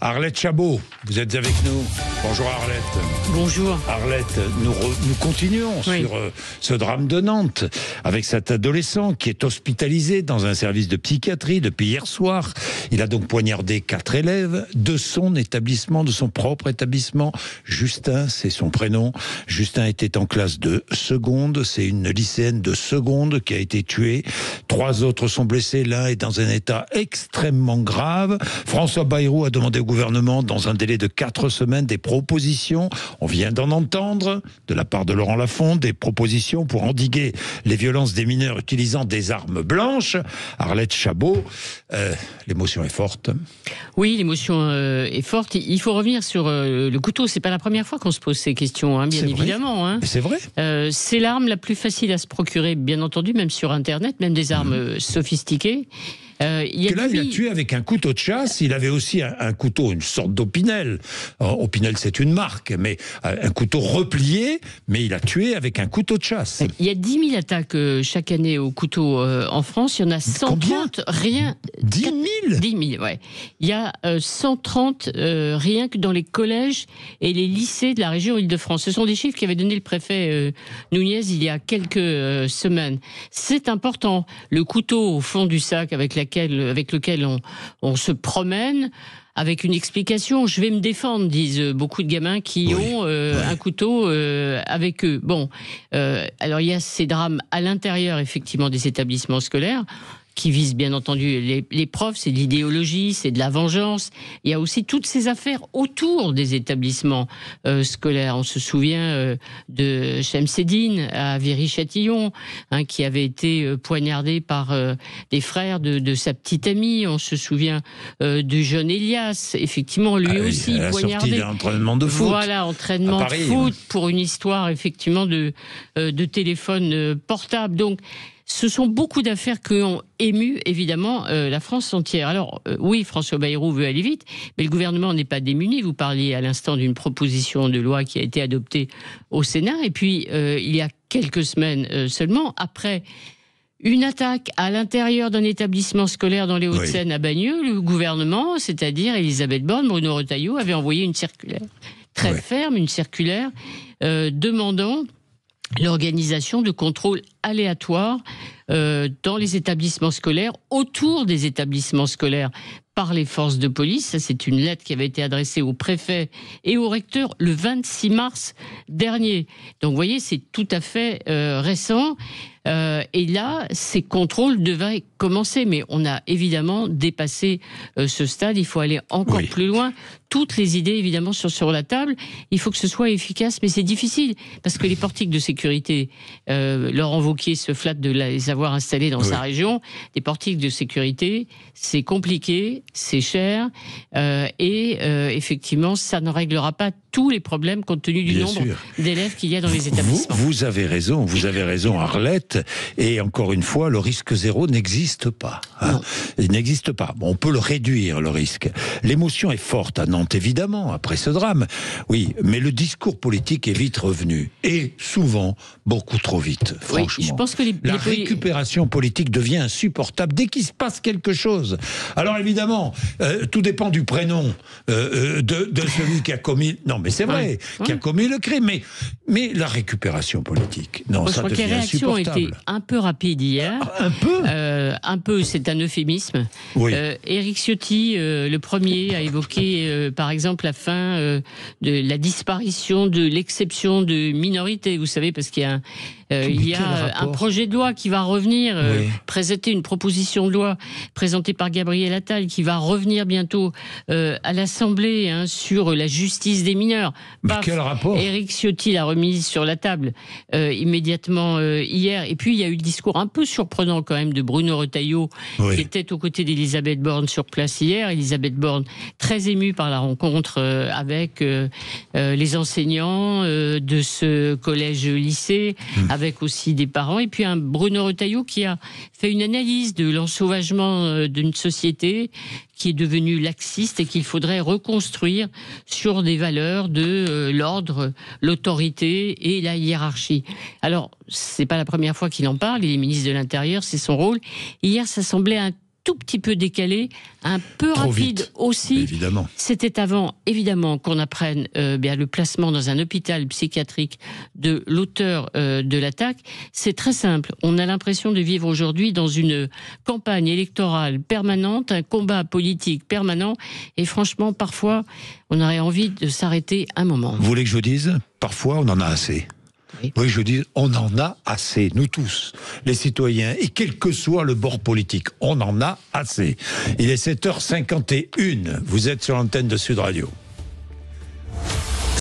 Arlette Chabot, vous êtes avec nous. Bonjour Arlette. Bonjour. Arlette, nous continuons sur ce drame de Nantes avec cet adolescent qui est hospitalisé dans un service de psychiatrie depuis hier soir. Il a donc poignardé 4 élèves de son établissement, de son propre établissement. Justin, c'est son prénom. Justin était en classe de seconde. C'est une lycéenne de seconde qui a été tuée. 3 autres sont blessés. L'un est dans un état extrêmement grave. François Bayrou a demandé au gouvernement, dans un délai de 4 semaines, des propositions. On vient d'en entendre de la part de Laurent Lafont, des propositions pour endiguer les violences des mineurs utilisant des armes blanches. Arlette Chabot, l'émotion est forte. Oui, l'émotion est forte. Il faut revenir sur le couteau. C'est pas la première fois qu'on se pose ces questions, bien évidemment. Hein. C'est vrai. C'est l'arme la plus facile à se procurer, bien entendu, même sur Internet, même des armes sophistiquées. Il a tué avec un couteau de chasse. Il avait aussi un couteau, une sorte d'Opinel. Opinel, c'est une marque, mais un couteau replié, mais il a tué avec un couteau de chasse. Il y a 10 000 attaques chaque année au couteau en France. Il y en a 130, rien. 10 000 10 000, ouais. Il y a 130 rien que dans les collèges et les lycées de la région Île-de-France. Ce sont des chiffres qu'avait donné le préfet Nunez il y a quelques semaines. C'est important. Le couteau au fond du sac avec lequel on se promène, avec une explication. Je vais me défendre, disent beaucoup de gamins qui ont un couteau avec eux. Bon, alors il y a ces drames à l'intérieur, effectivement, des établissements scolaires, qui visent bien entendu les profs, c'est de l'idéologie, c'est de la vengeance. Il y a aussi toutes ces affaires autour des établissements scolaires. On se souvient de Chemseddine à Viry-Châtillon, qui avait été poignardé par des frères de sa petite amie. On se souvient du jeune Elias, effectivement, lui aussi poignardé. Sortie d'un entraînement de foot. Voilà, entraînement de foot pour une histoire effectivement de téléphone portable. Donc, ce sont beaucoup d'affaires qui ont ému, évidemment, la France entière. Alors, oui, François Bayrou veut aller vite, mais le gouvernement n'est pas démuni. Vous parliez à l'instant d'une proposition de loi qui a été adoptée au Sénat. Et puis, il y a quelques semaines seulement, après une attaque à l'intérieur d'un établissement scolaire dans les Hauts-de-Seine à Bagneux, le gouvernement, c'est-à-dire Elisabeth Borne, Bruno Retailleau, avait envoyé une circulaire très ferme, une circulaire demandant l'organisation de contrôles aléatoires dans les établissements scolaires, autour des établissements scolaires, par les forces de police. Ça, c'est une lettre qui avait été adressée au préfet et au recteur le 26 mars dernier. Donc, vous voyez, c'est tout à fait récent. Et là, ces contrôles devaient commencer. Mais on a évidemment dépassé ce stade. Il faut aller encore plus loin. Toutes les idées, évidemment, sont sur la table. Il faut que ce soit efficace, mais c'est difficile. Parce que les portiques de sécurité, Laurent Wauquiez se flatte de les avoir installés dans sa région. Des portiques de sécurité, c'est compliqué, c'est cher. Et effectivement, ça ne réglera pas tous les problèmes compte tenu du nombre d'élèves qu'il y a dans les établissements. Vous avez raison Arlette, et encore une fois, le risque zéro n'existe pas. Il n'existe pas. Bon, on peut le réduire, le risque. L'émotion est forte à Nantes, évidemment, après ce drame. Oui, mais le discours politique est vite revenu, et souvent, beaucoup trop vite, franchement. Oui, je pense que la récupération politique devient insupportable dès qu'il se passe quelque chose. Alors évidemment, tout dépend du prénom de celui qui a commis... Non, mais c'est vrai, qui a commis le crime. Mais la récupération politique, non, ça devient insupportable. Je crois que les réactions ont été un peu rapides hier. Un peu, c'est un euphémisme. Éric Ciotti, le premier, a évoqué, par exemple, la fin de la disparition de l'exception de minorité. Vous savez, parce qu'il y a un projet de loi qui va revenir, présenter une proposition de loi présentée par Gabriel Attal, qui va revenir bientôt à l'Assemblée sur la justice des mineurs. Quel rapport ? Éric Ciotti l'a remise sur la table immédiatement hier. Et puis il y a eu le discours un peu surprenant quand même de Bruno Retailleau, qui était aux côtés d'Elisabeth Borne sur place hier. Elisabeth Borne, très émue par la rencontre avec les enseignants de ce collège-lycée, avec aussi des parents, et puis un Bruno Retailleau qui a fait une analyse de l'ensauvagement d'une société qui est devenue laxiste et qu'il faudrait reconstruire sur des valeurs de l'ordre, l'autorité et la hiérarchie. Alors, c'est pas la première fois qu'il en parle, il est ministre de l'Intérieur, c'est son rôle. Hier, ça semblait un tout petit peu décalé, un peu Trop rapide vite, aussi. évidemment. C'était avant, évidemment, qu'on apprenne bien le placement dans un hôpital psychiatrique de l'auteur de l'attaque. C'est très simple. On a l'impression de vivre aujourd'hui dans une campagne électorale permanente, un combat politique permanent. Et franchement, parfois, on aurait envie de s'arrêter un moment. Vous voulez que je vous dise ? Parfois, on en a assez. Oui, je dis, on en a assez, nous tous, les citoyens, et quel que soit le bord politique, on en a assez. Il est 7h51, vous êtes sur l'antenne de Sud Radio.